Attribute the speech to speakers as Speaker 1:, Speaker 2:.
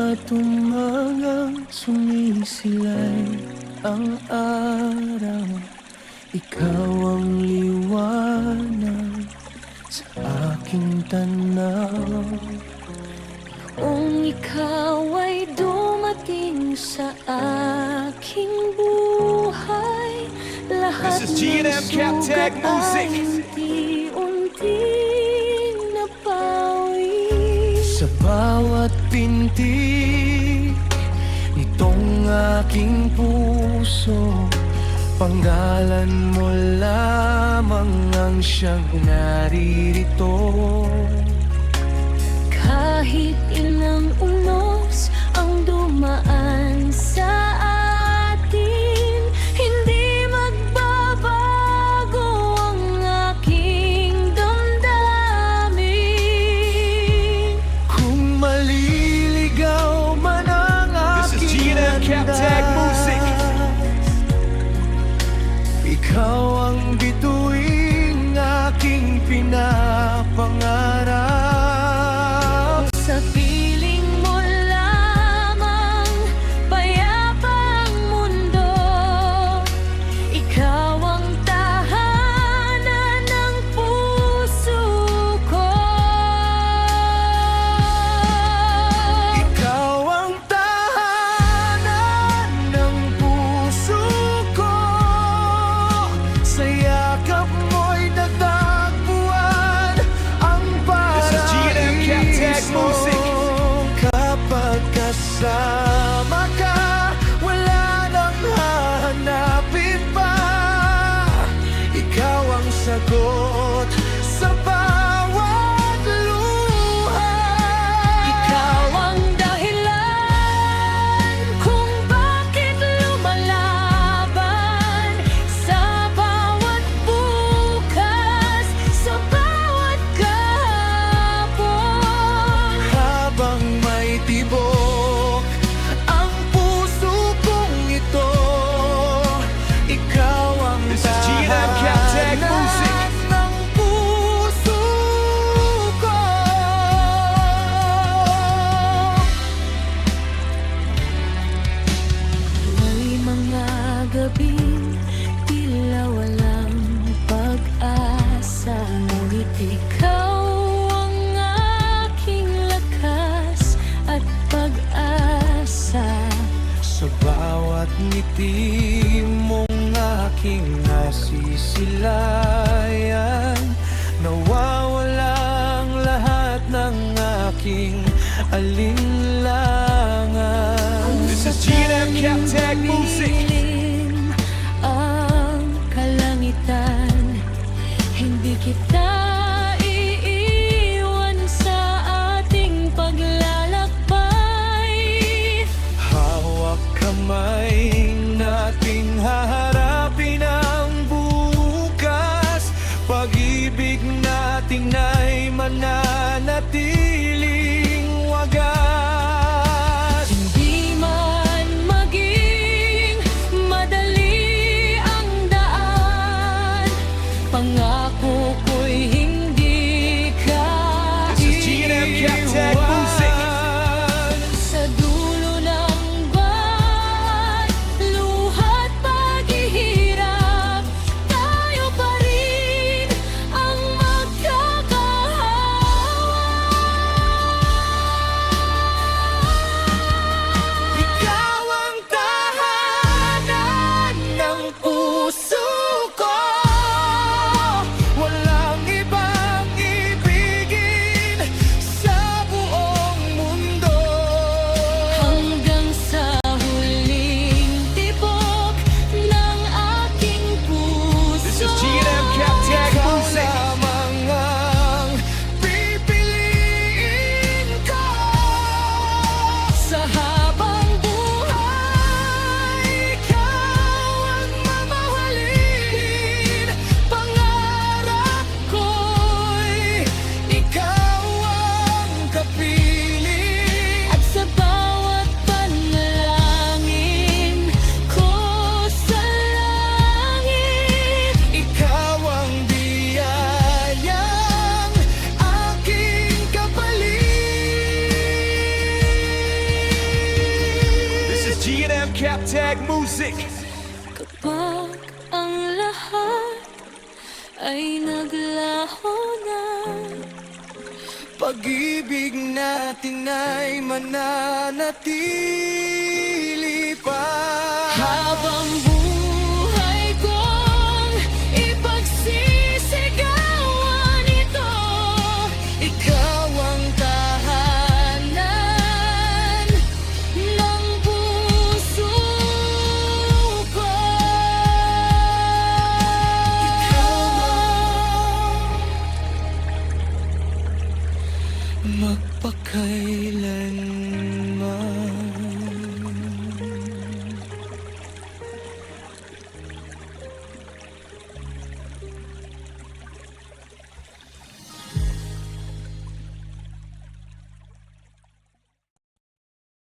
Speaker 1: bawat umagang sumisilay ang araw, ikaw ang liwanag sa aking tanaw.
Speaker 2: Kung ikaw ay dumating sa aking buhay, lahat
Speaker 3: This is G&M Cap Tag Music.
Speaker 2: ay unti-unti napawi.
Speaker 1: Sa bawat pintig nitong aking puso, panggalan mo lamang ang siyang naririto.
Speaker 2: Kahit ilang unos ang dumaan sa atin, hindi magbabago ang aking damdamin.
Speaker 1: Kung maliligaw man ang
Speaker 3: This is
Speaker 1: aking
Speaker 3: G&M Cap Tag Music.
Speaker 1: ikaw ang bituing aking pinapangarap.
Speaker 2: Sa piling mo lamang payapang mundo, ikaw ang tahanan ng puso ko.
Speaker 1: Ikaw ang tahanan ng puso ko, sa yakap mo'y natagpuan ang
Speaker 3: This is G&M Cap Tag Music.
Speaker 1: Kapag kasama ka, wala nang hahanapin pa. Ikaw ang sagot sa bawat luha.
Speaker 2: Ikaw ang dahilan kung bakit lumalaban sa bawat bukas, sa bawat kahapon.
Speaker 1: Habang may tibok ang puso kong ito, ikaw ang
Speaker 3: This is G&M Cap Tag Music.
Speaker 1: ng puso ko.
Speaker 2: May mga gabing tila walang pag-asa, ngunit ikaw ang aking lakas at pag-asa.
Speaker 1: Sa bawat ngiti mong aking nasisilayan, nawawalang lahat ng aking alinlangan.
Speaker 3: This is G&M Cap Tag Music.
Speaker 2: Dilim ang kalangitan, hindi kita iiwan sa ating paglalakbay.
Speaker 1: Hawak kamay nating haharapin ang bukas, pag-ibig nating na'y mananatiling wagas.
Speaker 2: Hindi man maging
Speaker 3: Cap Tag Music.
Speaker 2: Kapag ang lahat ay naglaho na,
Speaker 1: Pag-ibig natin ay mananatili.